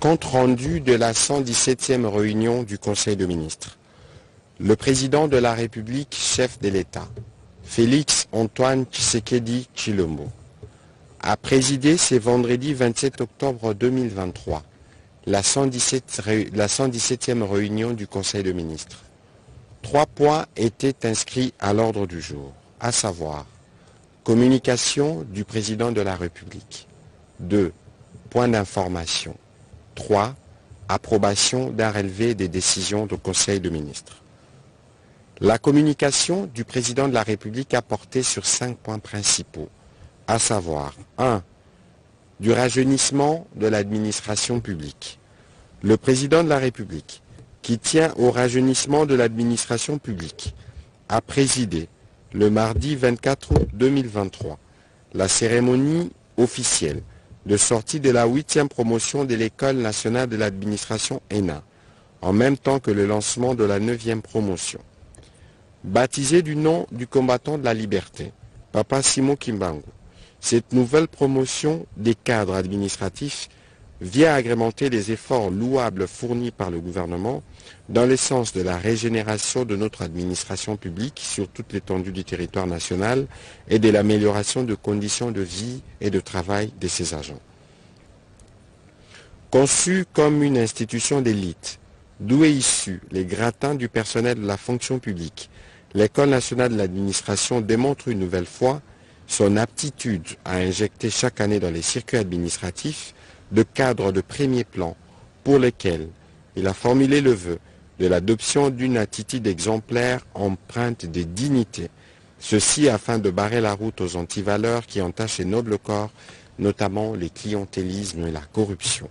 Compte rendu de la 117e réunion du Conseil de ministres. Le président de la République, chef de l'État, Félix Antoine Tshisekedi Tshilombo, a présidé ce vendredi 27 octobre 2023 la 117e réunion du Conseil de ministres. 3 points étaient inscrits à l'ordre du jour, à savoir communication du président de la République. 2. Points d'information. 3. Approbation d'un relevé des décisions du Conseil de ministres. La communication du président de la République a porté sur 5 points principaux, à savoir 1. Du rajeunissement de l'administration publique. Le président de la République, qui tient au rajeunissement de l'administration publique, a présidé le mardi 24 août 2023 la cérémonie officielle de sortie de la 8e promotion de l'École nationale de l'administration ENA, en même temps que le lancement de la 9e promotion. Baptisée du nom du combattant de la liberté, Papa Simon Kimbangu, cette nouvelle promotion des cadres administratifs vient agrémenter les efforts louables fournis par le gouvernement dans le sens de la régénération de notre administration publique sur toute l'étendue du territoire national et de l'amélioration de conditions de vie et de travail de ses agents. Conçue comme une institution d'élite, d'où est issu les gratins du personnel de la fonction publique, l'École nationale de l'administration démontre une nouvelle fois son aptitude à injecter chaque année dans les circuits administratifs de cadres de premier plan pour lesquels il a formulé le vœu de l'adoption d'une attitude exemplaire empreinte de dignité, ceci afin de barrer la route aux antivaleurs qui entachent les nobles corps, notamment les clientélismes et la corruption.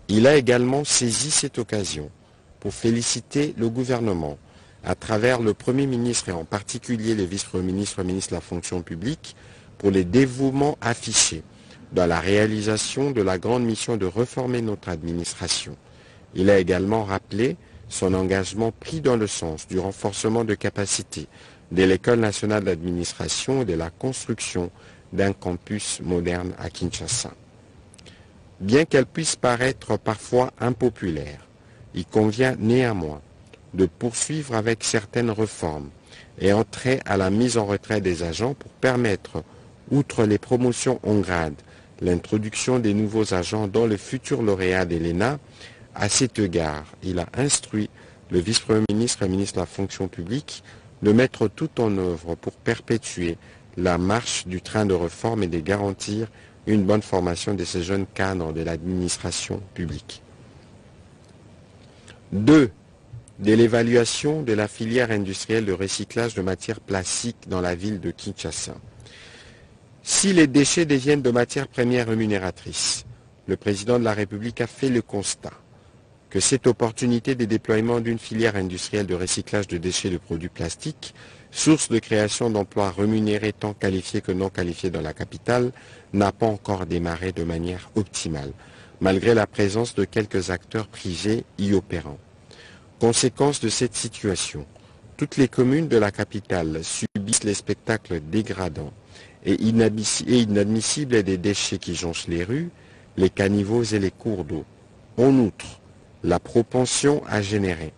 Il a également saisi cette occasion pour féliciter le gouvernement à travers le Premier ministre et en particulier les vice-premiers ministres de la fonction publique pour les dévouements affichés dans la réalisation de la grande mission de réformer notre administration. Il a également rappelé son engagement pris dans le sens du renforcement de capacités de l'École nationale d'administration et de la construction d'un campus moderne à Kinshasa. Bien qu'elle puisse paraître parfois impopulaire, il convient néanmoins de poursuivre avec certaines réformes et entrer à la mise en retrait des agents pour permettre, outre les promotions en grade, l'introduction des nouveaux agents dans le futur lauréat de l'ENA. À cet égard, il a instruit le vice-premier ministre et ministre de la fonction publique de mettre tout en œuvre pour perpétuer la marche du train de réforme et de garantir une bonne formation de ces jeunes cadres de l'administration publique. 2. De l'évaluation de la filière industrielle de recyclage de matières plastiques dans la ville de Kinshasa. Si les déchets deviennent de matières premières rémunératrices, le président de la République a fait le constat que cette opportunité de déploiement d'une filière industrielle de recyclage de déchets de produits plastiques, source de création d'emplois rémunérés tant qualifiés que non qualifiés dans la capitale, n'a pas encore démarré de manière optimale, malgré la présence de quelques acteurs privés y opérant. Conséquence de cette situation, toutes les communes de la capitale subissent les spectacles dégradants et inadmissibles des déchets qui jonchent les rues, les caniveaux et les cours d'eau. En outre, la propension à générer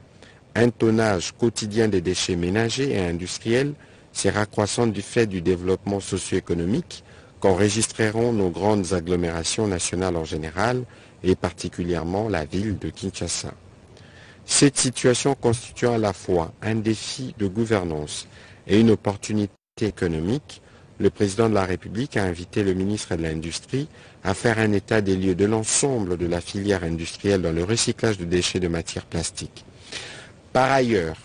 un tonnage quotidien des déchets ménagers et industriels sera croissante du fait du développement socio-économique qu'enregistreront nos grandes agglomérations nationales en général et particulièrement la ville de Kinshasa. Cette situation constitue à la fois un défi de gouvernance et une opportunité économique. Le président de la République a invité le ministre de l'Industrie à faire un état des lieux de l'ensemble de la filière industrielle dans le recyclage de déchets de matières plastiques. Par ailleurs,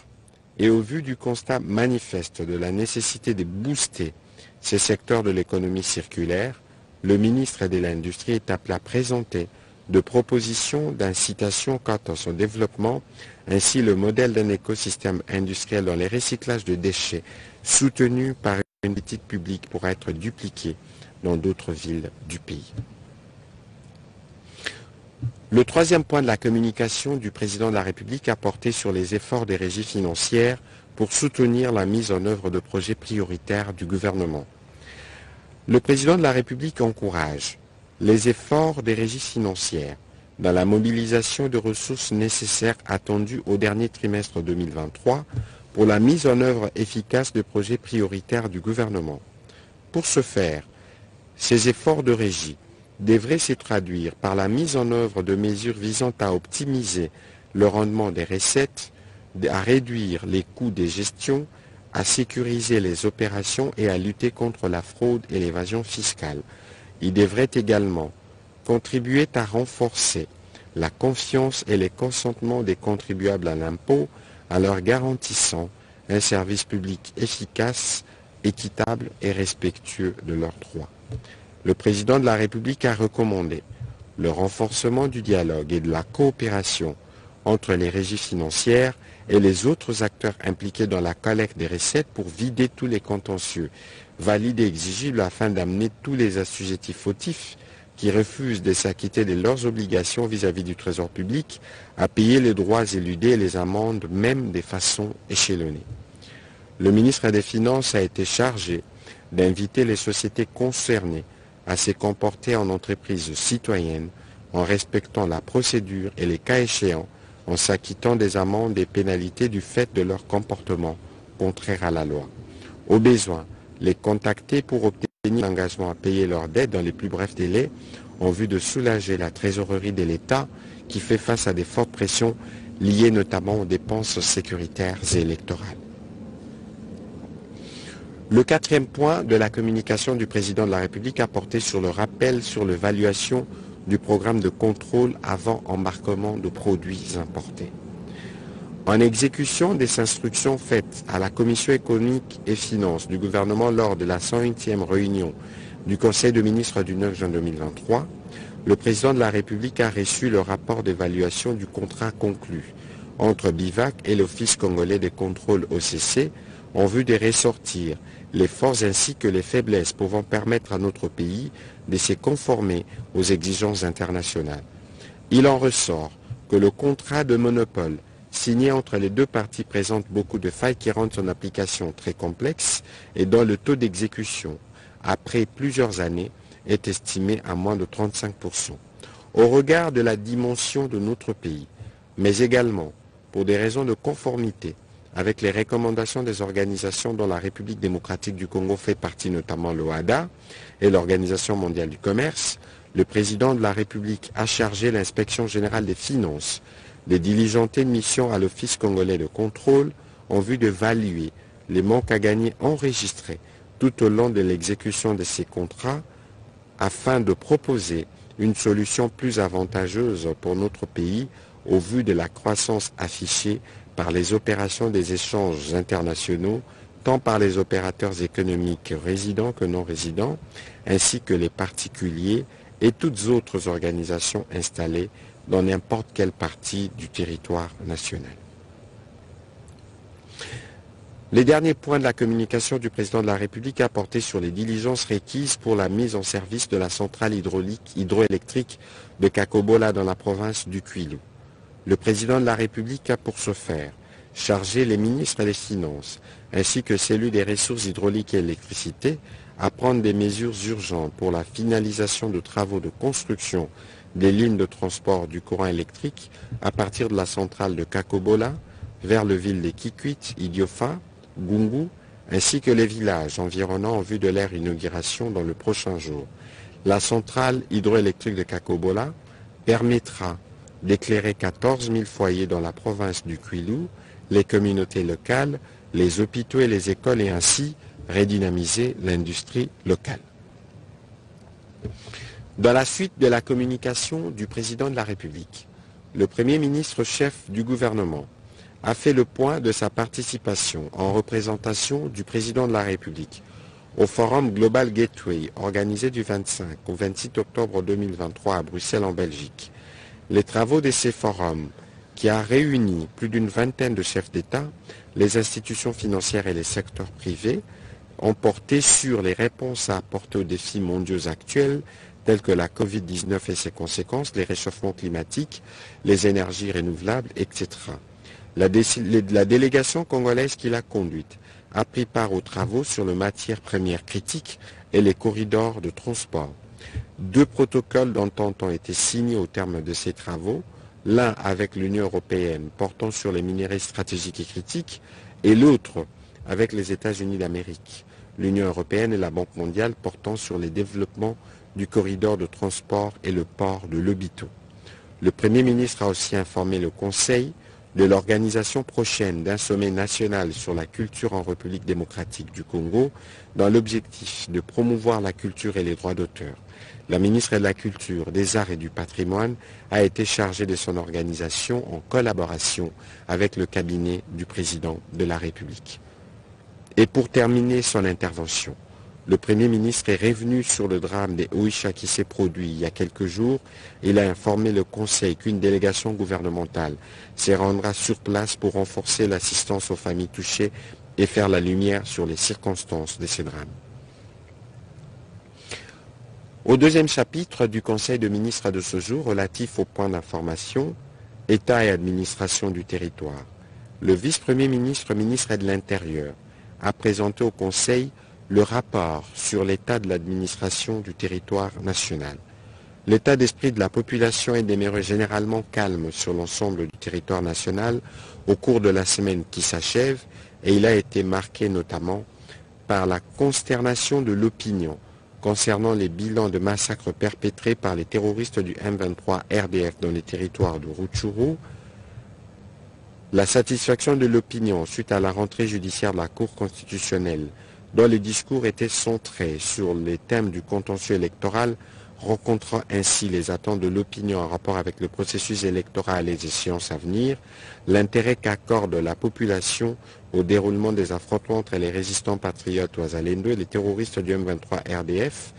et au vu du constat manifeste de la nécessité de booster ces secteurs de l'économie circulaire, le ministre de l'Industrie est appelé à présenter de propositions d'incitation quant à son développement, ainsi le modèle d'un écosystème industriel dans les recyclages de déchets soutenu par une politique publique pourra être dupliqué dans d'autres villes du pays. Le troisième point de la communication du président de la République a porté sur les efforts des régies financières pour soutenir la mise en œuvre de projets prioritaires du gouvernement. Le président de la République encourage les efforts des régies financières dans la mobilisation de ressources nécessaires attendues au dernier trimestre 2023 pour la mise en œuvre efficace de projets prioritaires du gouvernement. Pour ce faire, ces efforts de régie devraient se traduire par la mise en œuvre de mesures visant à optimiser le rendement des recettes, à réduire les coûts de gestion, à sécuriser les opérations et à lutter contre la fraude et l'évasion fiscale. Il devrait également contribuer à renforcer la confiance et les consentements des contribuables à l'impôt en leur garantissant un service public efficace, équitable et respectueux de leurs droits. Le président de la République a recommandé le renforcement du dialogue et de la coopération entre les régies financières et les autres acteurs impliqués dans la collecte des recettes pour vider tous les contentieux valides et exigibles afin d'amener tous les assujettis fautifs qui refusent de s'acquitter de leurs obligations vis-à-vis du Trésor public à payer les droits éludés et les amendes même de façon échelonnée. Le ministre des Finances a été chargé d'inviter les sociétés concernées à se comporter en entreprises citoyennes en respectant la procédure et les cas échéants en s'acquittant des amendes et pénalités du fait de leur comportement contraire à la loi. Au besoin, les contacter pour obtenir l'engagement à payer leurs dettes dans les plus brefs délais en vue de soulager la trésorerie de l'État qui fait face à des fortes pressions liées notamment aux dépenses sécuritaires et électorales. Le quatrième point de la communication du président de la République a porté sur le rappel sur l'évaluation du programme de contrôle avant embarquement de produits importés. En exécution des instructions faites à la Commission économique et finances du gouvernement lors de la 101e réunion du Conseil des ministres du 9 juin 2023, le président de la République a reçu le rapport d'évaluation du contrat conclu entre BIVAC et l'Office congolais des contrôles OCC en vue de ressortir les forces ainsi que les faiblesses pouvant permettre à notre pays de se conformer aux exigences internationales. Il en ressort que le contrat de monopole signé entre les deux parties présente beaucoup de failles qui rendent son application très complexe et dont le taux d'exécution, après plusieurs années, est estimé à moins de 35%. Au regard de la dimension de notre pays, mais également pour des raisons de conformité avec les recommandations des organisations dont la République démocratique du Congo fait partie, notamment l'OHADA et l'Organisation mondiale du commerce, le président de la République a chargé l'inspection générale des finances de diligenter une mission à l'Office congolais de contrôle en vue d'évaluer les manques à gagner enregistrés tout au long de l'exécution de ces contrats afin de proposer une solution plus avantageuse pour notre pays au vu de la croissance affichée par les opérations des échanges internationaux, tant par les opérateurs économiques résidents que non résidents, ainsi que les particuliers et toutes autres organisations installées dans n'importe quelle partie du territoire national. Les derniers points de la communication du président de la République a porté sur les diligences requises pour la mise en service de la centrale hydroélectrique de Kakobola dans la province du Kwilu. Le président de la République a pour ce faire chargé les ministres des Finances ainsi que celui des ressources hydrauliques et électricité à prendre des mesures urgentes pour la finalisation de travaux de construction des lignes de transport du courant électrique à partir de la centrale de Kakobola vers le ville de Kikwit, Idiofa, Gungu, ainsi que les villages environnants en vue de leur inauguration dans le prochain jour. La centrale hydroélectrique de Kakobola permettra d'éclairer 14 000 foyers dans la province du Kwilu, les communautés locales, les hôpitaux et les écoles et ainsi redynamiser l'industrie locale. Dans la suite de la communication du président de la République, le Premier ministre chef du gouvernement a fait le point de sa participation en représentation du président de la République au Forum Global Gateway organisé du 25 au 26 octobre 2023 à Bruxelles en Belgique. Les travaux de ces forums, qui a réuni plus d'une vingtaine de chefs d'État, les institutions financières et les secteurs privés, ont porté sur les réponses à apporter aux défis mondiaux actuels tels que la Covid-19 et ses conséquences, les réchauffements climatiques, les énergies renouvelables, etc. La délégation congolaise qui l'a conduite a pris part aux travaux sur les matières premières critiques et les corridors de transport. 2 protocoles d'entente ont été signés au terme de ces travaux, l'un avec l'Union européenne portant sur les minerais stratégiques et critiques et l'autre avec les États-Unis d'Amérique, l'Union européenne et la Banque mondiale portant sur les développements du corridor de transport et le port de Lobito. Le Premier ministre a aussi informé le Conseil de l'organisation prochaine d'un sommet national sur la culture en République démocratique du Congo dans l'objectif de promouvoir la culture et les droits d'auteur. La ministre de la Culture, des Arts et du Patrimoine a été chargée de son organisation en collaboration avec le cabinet du président de la République. Et pour terminer son intervention, le Premier ministre est revenu sur le drame des Oicha qui s'est produit il y a quelques jours. Il a informé le Conseil qu'une délégation gouvernementale se rendra sur place pour renforcer l'assistance aux familles touchées et faire la lumière sur les circonstances de ces drames. Au deuxième chapitre du Conseil de ministres de ce jour, relatif au point d'information, État et administration du territoire, le vice-premier ministre, ministre de l'Intérieur, a présenté au Conseil le rapport sur l'état de l'administration du territoire national. L'état d'esprit de la population est demeuré généralement calme sur l'ensemble du territoire national au cours de la semaine qui s'achève et il a été marqué notamment par la consternation de l'opinion concernant les bilans de massacres perpétrés par les terroristes du M23 RDF dans les territoires de Rutshuru, la satisfaction de l'opinion suite à la rentrée judiciaire de la Cour constitutionnelle, dont les discours étaient centrés sur les thèmes du contentieux électoral, rencontrant ainsi les attentes de l'opinion en rapport avec le processus électoral et les échéances à venir, l'intérêt qu'accorde la population au déroulement des affrontements entre les résistants patriotes Ouazalendo et les terroristes du M23 RDF.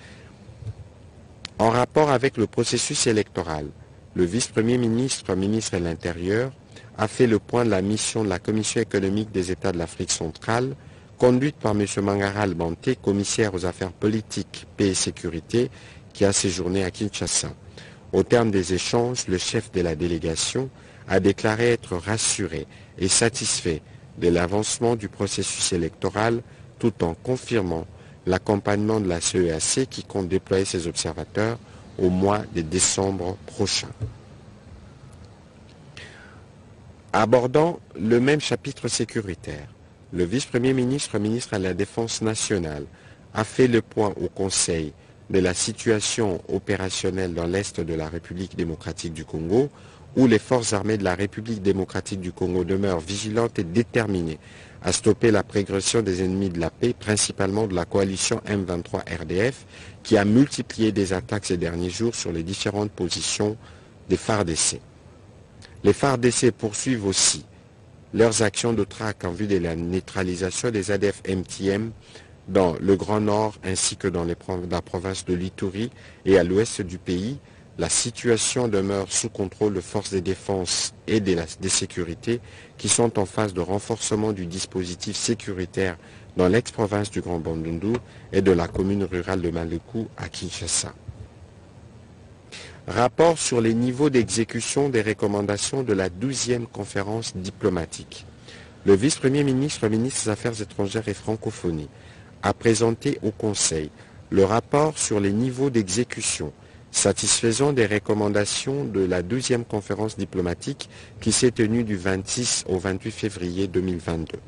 En rapport avec le processus électoral, le vice-premier ministre, ministre de l'Intérieur, a fait le point de la mission de la Commission économique des États de l'Afrique centrale, conduite par M. Mangara Banté, commissaire aux affaires politiques, paix et sécurité, qui a séjourné à Kinshasa. Au terme des échanges, le chef de la délégation a déclaré être rassuré et satisfait de l'avancement du processus électoral tout en confirmant l'accompagnement de la CEAC qui compte déployer ses observateurs au mois de décembre prochain. Abordant le même chapitre sécuritaire, le vice-premier ministre, ministre de la Défense nationale, a fait le point au Conseil de la situation opérationnelle dans l'Est de la République démocratique du Congo, où les forces armées de la République démocratique du Congo demeurent vigilantes et déterminées à stopper la progression des ennemis de la paix, principalement de la coalition M23 RDF, qui a multiplié des attaques ces derniers jours sur les différentes positions des FARDC. Les FARDC poursuivent aussi leurs actions de traque en vue de la neutralisation des ADF-MTM dans le Grand Nord ainsi que dans la province de l'Ituri et à l'ouest du pays. La situation demeure sous contrôle de forces de défense et de sécurité qui sont en phase de renforcement du dispositif sécuritaire dans l'ex-province du Grand Bandundu et de la commune rurale de Maluku à Kinshasa. Rapport sur les niveaux d'exécution des recommandations de la 12e conférence diplomatique. Le vice-premier ministre, ministre des Affaires étrangères et francophonie, a présenté au Conseil le rapport sur les niveaux d'exécution satisfaisant des recommandations de la 12e conférence diplomatique qui s'est tenue du 26 au 28 février 2022.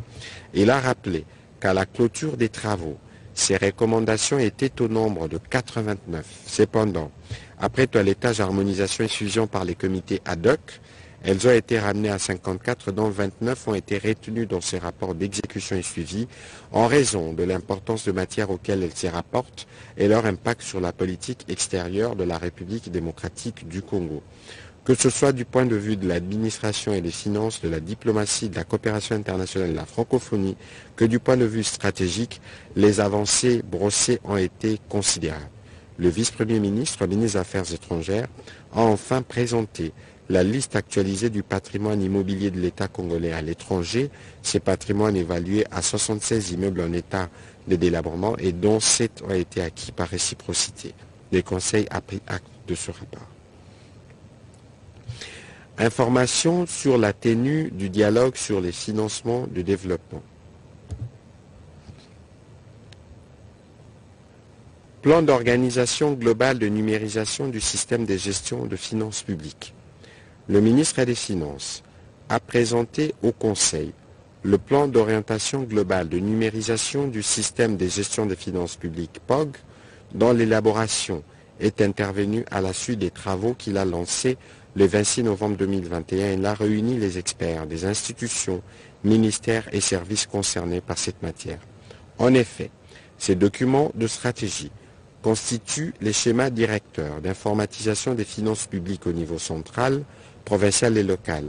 Il a rappelé qu'à la clôture des travaux, ces recommandations étaient au nombre de 89. Cependant, après toilettage, harmonisation et fusion par les comités ad hoc, elles ont été ramenées à 54, dont 29 ont été retenues dans ces rapports d'exécution et suivi en raison de l'importance de matières auxquelles elles s'y rapportent et leur impact sur la politique extérieure de la République démocratique du Congo. Que ce soit du point de vue de l'administration et des finances, de la diplomatie, de la coopération internationale et de la francophonie, que du point de vue stratégique, les avancées brossées ont été considérables. Le vice-premier ministre, ministre des Affaires étrangères, a enfin présenté la liste actualisée du patrimoine immobilier de l'État congolais à l'étranger, ces patrimoines évalués à 76 immeubles en état de délabrement et dont 7 ont été acquis par réciprocité. Le Conseil a pris acte de ce rapport. Information sur la tenue du dialogue sur les financements de développement. Plan d'organisation globale de numérisation du système de gestion de finances publiques. Le ministre des Finances a présenté au Conseil le plan d'orientation globale de numérisation du système de gestion des finances publiques POG, dont l'élaboration est intervenue à la suite des travaux qu'il a lancés le 26 novembre 2021. Il a réuni les experts des institutions, ministères et services concernés par cette matière. En effet, ces documents de stratégie constituent les schémas directeurs d'informatisation des finances publiques au niveau central, provincial et local.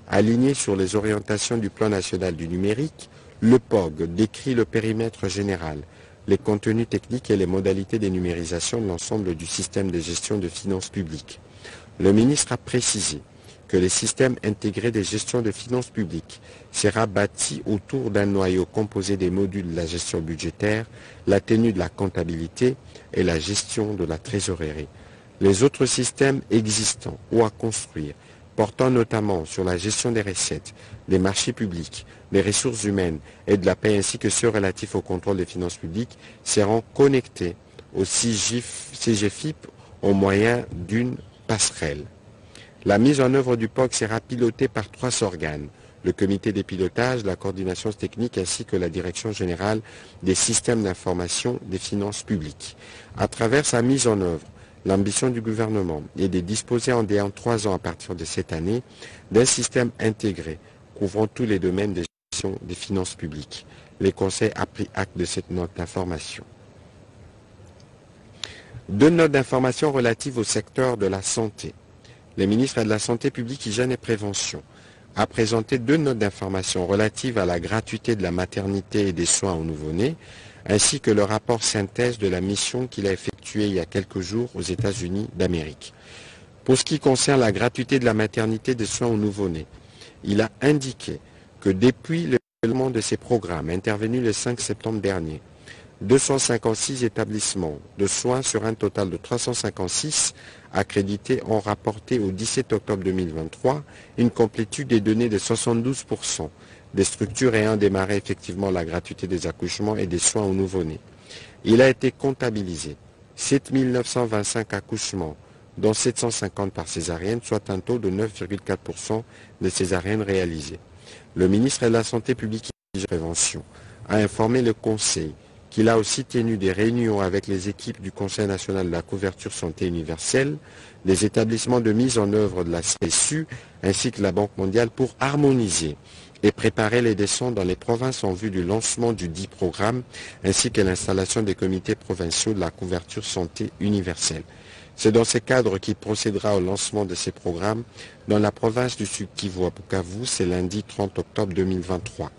Aligné sur les orientations du plan national du numérique, le POG décrit le périmètre général, les contenus techniques et les modalités de numérisation de l'ensemble du système de gestion de finances publiques. Le ministre a précisé que le système intégré de gestion de finances publiques sera bâti autour d'un noyau composé des modules de la gestion budgétaire, la tenue de la comptabilité et la gestion de la trésorerie. Les autres systèmes existants ou à construire, portant notamment sur la gestion des recettes, des marchés publics, des ressources humaines et de la paix ainsi que ceux relatifs au contrôle des finances publiques, seront connectés au CGFIP au moyen d'une passerelle. La mise en œuvre du POG sera pilotée par 3 organes, le comité des pilotages, la coordination technique ainsi que la direction générale des systèmes d'information des finances publiques. À travers sa mise en œuvre, l'ambition du gouvernement est de disposer en 3 ans à partir de cette année d'un système intégré couvrant tous les domaines de gestion des finances publiques. Le Conseil a pris acte de cette note d'information. 2 notes d'information relatives au secteur de la santé. Le ministre de la Santé publique, Hygiène et Prévention a présenté 2 notes d'information relatives à la gratuité de la maternité et des soins aux nouveau-nés, ainsi que le rapport synthèse de la mission qu'il a effectuée il y a quelques jours aux États-Unis d'Amérique. Pour ce qui concerne la gratuité de la maternité et des soins aux nouveau-nés, il a indiqué que depuis le développement de ces programmes intervenu le 5 septembre dernier, 256 établissements de soins sur un total de 356 accrédités ont rapporté au 17 octobre 2023 une complétude des données de 72% des structures ayant démarré effectivement la gratuité des accouchements et des soins aux nouveau-nés. Il a été comptabilisé 7 925 accouchements, dont 750 par césarienne, soit un taux de 9,4% de césariennes réalisées. Le ministre de la Santé publique et de la Prévention a informé le Conseil qu'il a aussi tenu des réunions avec les équipes du Conseil national de la couverture santé universelle, les établissements de mise en œuvre de la CSU ainsi que la Banque mondiale pour harmoniser et préparer les descentes dans les provinces en vue du lancement du dit programme ainsi que l'installation des comités provinciaux de la couverture santé universelle. C'est dans ce cadre qu'il procédera au lancement de ces programmes dans la province du Sud-Kivu à Bukavu, c'est lundi 30 octobre 2023.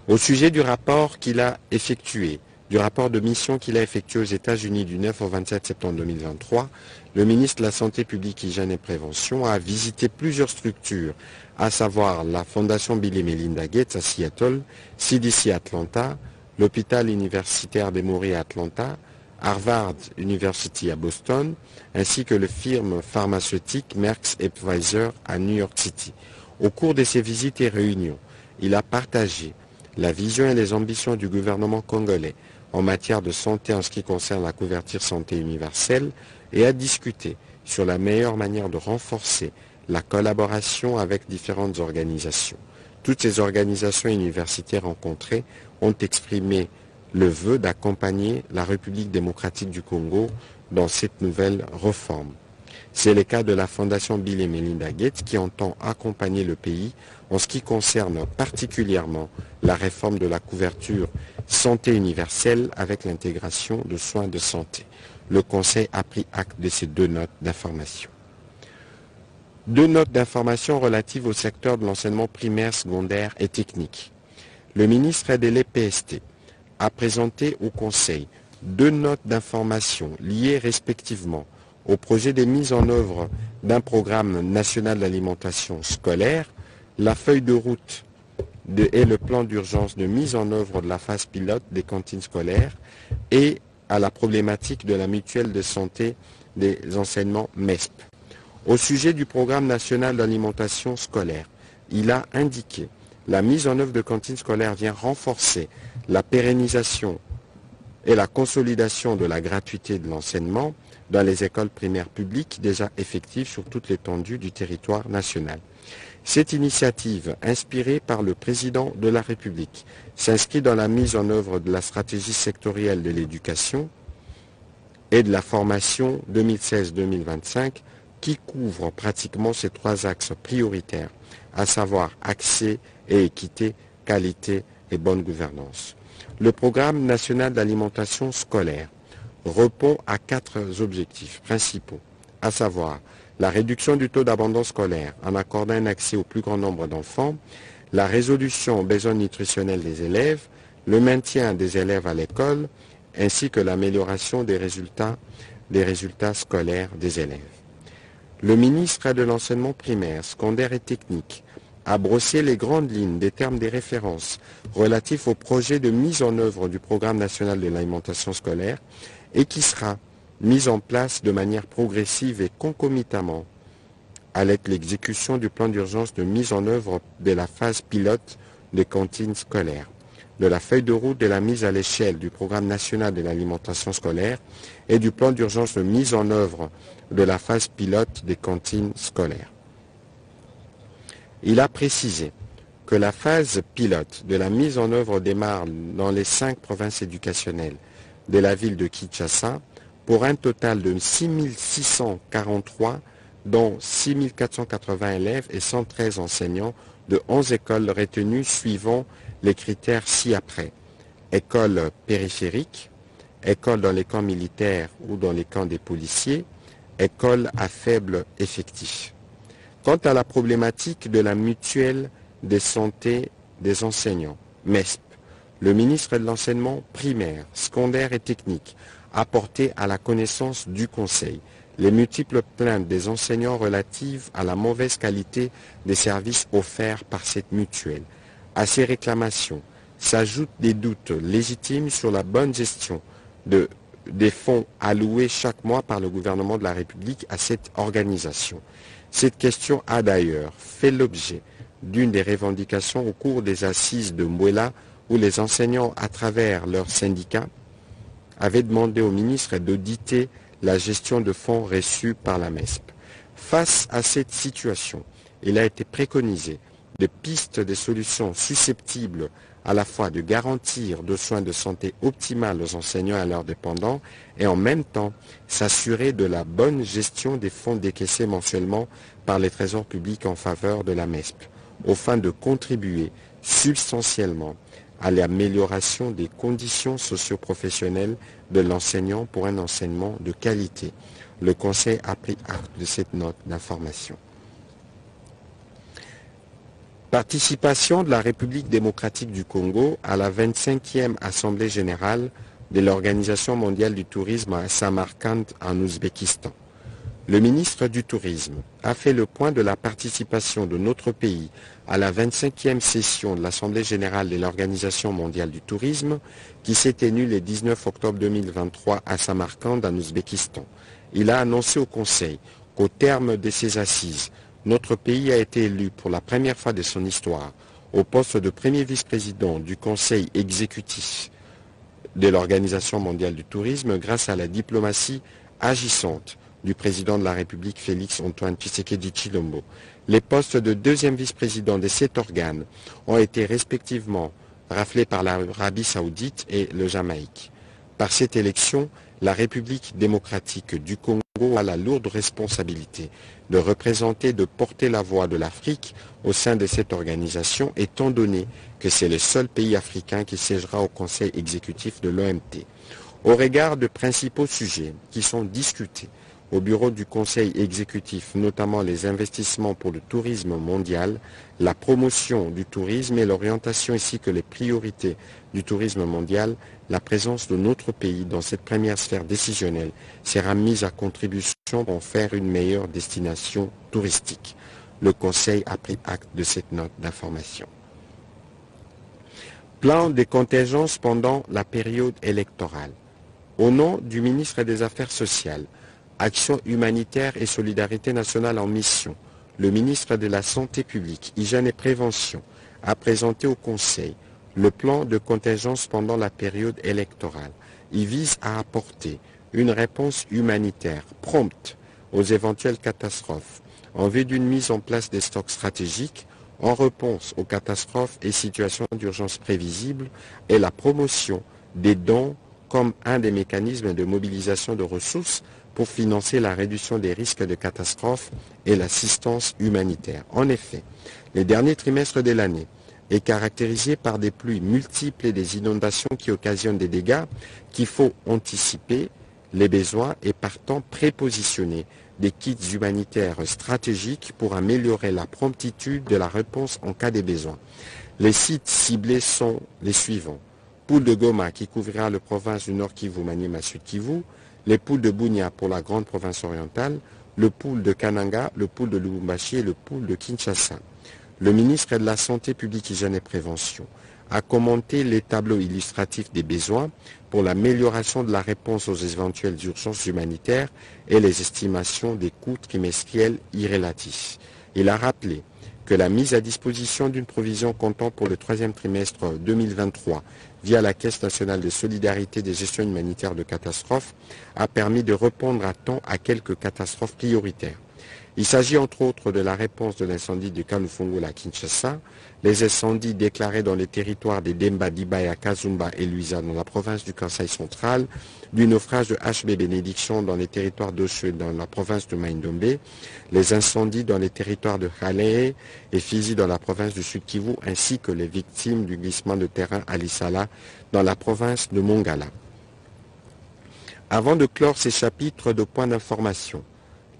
Au sujet du rapport qu'il a effectué, du rapport de mission qu'il a effectué aux États-Unis du 9 au 27 septembre 2023, le ministre de la Santé publique, Hygiène et Prévention a visité plusieurs structures, à savoir la Fondation Bill et Melinda Gates à Seattle, CDC Atlanta, l'hôpital universitaire d'Emory à Atlanta, Harvard University à Boston, ainsi que le firme pharmaceutique Merck et Pfizer à New York City. Au cours de ces visites et réunions, il a partagé la vision et les ambitions du gouvernement congolais en matière de santé en ce qui concerne la couverture santé universelle et a discuté sur la meilleure manière de renforcer la collaboration avec différentes organisations. Toutes ces organisations universitaires rencontrées ont exprimé le vœu d'accompagner la République démocratique du Congo dans cette nouvelle réforme. C'est le cas de la Fondation Bill et Melinda Gates qui entend accompagner le pays en ce qui concerne particulièrement la réforme de la couverture santé universelle avec l'intégration de soins de santé. Le Conseil a pris acte de ces 2 notes d'information. 2 notes d'information relatives au secteur de l'enseignement primaire, secondaire et technique. Le ministre de l'EPST a présenté au Conseil 2 notes d'information liées respectivement au projet de mise en œuvre d'un programme national d'alimentation scolaire, la feuille de route et le plan d'urgence de mise en œuvre de la phase pilote des cantines scolaires et à la problématique de la mutuelle de santé des enseignements MESP. Au sujet du programme national d'alimentation scolaire, il a indiqué la mise en œuvre de cantines scolaires vient renforcer la pérennisation et la consolidation de la gratuité de l'enseignement dans les écoles primaires publiques déjà effectives sur toute l'étendue du territoire national. Cette initiative, inspirée par le président de la République, s'inscrit dans la mise en œuvre de la stratégie sectorielle de l'éducation et de la formation 2016-2025 qui couvre pratiquement ces trois axes prioritaires, à savoir accès et équité, qualité et bonne gouvernance. Le programme national d'alimentation scolaire répond à 4 objectifs principaux, à savoir la réduction du taux d'abandon scolaire en accordant un accès au plus grand nombre d'enfants, la résolution aux besoins nutritionnels des élèves, le maintien des élèves à l'école, ainsi que l'amélioration des résultats scolaires des élèves. Le ministre de l'enseignement primaire, secondaire et technique a brossé les grandes lignes des termes des références relatifs au projet de mise en œuvre du programme national de l'alimentation scolaire et qui sera mis en place de manière progressive et concomitamment avec l'exécution du plan d'urgence de mise en œuvre de la phase pilote des cantines scolaires, de la feuille de route de la mise à l'échelle du programme national de l'alimentation scolaire et du plan d'urgence de mise en œuvre de la phase pilote des cantines scolaires. Il a précisé que la phase pilote de la mise en œuvre démarre dans les 5 provinces éducationnelles de la ville de Kinshasa pour un total de 6643, dont 6480 élèves et 113 enseignants de 11 écoles retenues suivant les critères ci-après. Écoles périphériques, écoles dans les camps militaires ou dans les camps des policiers, écoles à faible effectif. Quant à la problématique de la mutuelle de santé des enseignants, MESP, le ministre de l'enseignement primaire, secondaire et technique a porté à la connaissance du Conseil les multiples plaintes des enseignants relatives à la mauvaise qualité des services offerts par cette mutuelle. À ces réclamations s'ajoutent des doutes légitimes sur la bonne gestion des fonds alloués chaque mois par le gouvernement de la République à cette organisation. Cette question a d'ailleurs fait l'objet d'une des revendications au cours des assises de Mouela où les enseignants, à travers leurs syndicats, avaient demandé au ministre d'auditer la gestion de fonds reçus par la MESP. Face à cette situation, il a été préconisé des pistes de solutions susceptibles à la fois de garantir des soins de santé optimales aux enseignants et à leurs dépendants et en même temps s'assurer de la bonne gestion des fonds décaissés mensuellement par les trésors publics en faveur de la MESP, au fin de contribuer substantiellement à l'amélioration des conditions socio-professionnelles de l'enseignant pour un enseignement de qualité. Le Conseil a pris acte de cette note d'information. Participation de la République démocratique du Congo à la 25e Assemblée générale de l'Organisation mondiale du tourisme à Samarkand en Ouzbékistan. Le ministre du Tourisme a fait le point de la participation de notre pays à la 25e session de l'Assemblée générale de l'Organisation mondiale du tourisme qui s'est tenue le 19 octobre 2023 à Samarkand en Ouzbékistan. Il a annoncé au Conseil qu'au terme de ces assises, notre pays a été élu pour la première fois de son histoire au poste de premier vice-président du Conseil exécutif de l'Organisation mondiale du tourisme grâce à la diplomatie agissante du président de la République Félix Antoine Tshisekedi Tshilombo. Les postes de deuxième vice-président de cet organe ont été respectivement raflés par l'Arabie saoudite et le Jamaïque. Par cette élection, la République démocratique du Congo a la lourde responsabilité de représenter, de porter la voix de l'Afrique au sein de cette organisation, étant donné que c'est le seul pays africain qui siégera au Conseil exécutif de l'OMT. Au regard de principaux sujets qui sont discutés au bureau du Conseil exécutif, notamment les investissements pour le tourisme mondial, la promotion du tourisme et l'orientation ainsi que les priorités du tourisme mondial, la présence de notre pays dans cette première sphère décisionnelle sera mise à contribution pour faire une meilleure destination touristique. Le Conseil a pris acte de cette note d'information. Plan des contingences pendant la période électorale. Au nom du ministre des Affaires sociales, Action humanitaire et solidarité nationale en mission, le ministre de la Santé publique, Hygiène et Prévention a présenté au Conseil le plan de contingence pendant la période électorale. Il vise à apporter une réponse humanitaire prompte aux éventuelles catastrophes en vue d'une mise en place des stocks stratégiques en réponse aux catastrophes et situations d'urgence prévisibles et la promotion des dons comme un des mécanismes de mobilisation de ressources pour financer la réduction des risques de catastrophes et l'assistance humanitaire. En effet, les derniers trimestres de l'année est caractérisé par des pluies multiples et des inondations qui occasionnent des dégâts qu'il faut anticiper les besoins et partant prépositionner des kits humanitaires stratégiques pour améliorer la promptitude de la réponse en cas de besoin. Les sites ciblés sont les suivants. Poule de Goma qui couvrira la province du Nord Kivu, Maniema, Sud Kivu, les poules de Bunia pour la grande province orientale, le pool de Kananga, le pool de Lubumbashi et le pool de Kinshasa. Le ministre de la Santé publique, Hygiène et Prévention a commenté les tableaux illustratifs des besoins pour l'amélioration de la réponse aux éventuelles urgences humanitaires et les estimations des coûts trimestriels irrélatifs. Il a rappelé que la mise à disposition d'une provision comptant pour le troisième trimestre 2023 via la Caisse nationale de solidarité des gestions humanitaires de catastrophes a permis de répondre à temps à quelques catastrophes prioritaires. Il s'agit entre autres de la réponse de l'incendie de Kalufungu à Kinshasa, les incendies déclarés dans les territoires des Demba, Dibaya, Kazumba et Luisa dans la province du Kasaï central, du naufrage de HB Bénédiction dans les territoires d'Oshwe dans la province de Maïndombe, les incendies dans les territoires de Khalé et Fizi dans la province du Sud Kivu, ainsi que les victimes du glissement de terrain à Lissala dans la province de Mongala. Avant de clore ces chapitres de points d'information,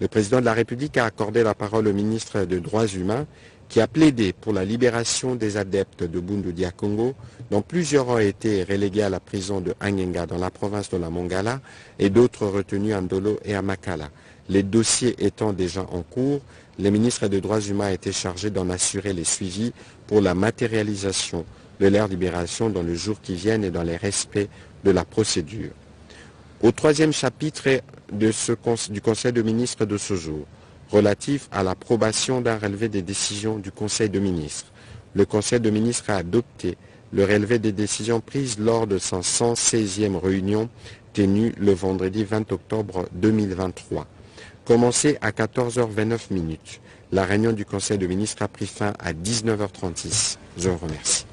le président de la République a accordé la parole au ministre des Droits humains qui a plaidé pour la libération des adeptes de Bundu Dia Congo, dont plusieurs ont été relégués à la prison de Angenga dans la province de la Mongala et d'autres retenus à Ndolo et à Makala. Les dossiers étant déjà en cours, le ministre des Droits humains a été chargé d'en assurer les suivis pour la matérialisation de leur libération dans le jour qui viennent et dans les respects de la procédure. Au troisième chapitre du Conseil de ministres de ce jour, relatif à l'approbation d'un relevé des décisions du Conseil de ministres, le Conseil de ministres a adopté le relevé des décisions prises lors de sa 116e réunion tenue le vendredi 20 octobre 2023. Commencée à 14h29, la réunion du Conseil de ministres a pris fin à 19h36. Je vous remercie.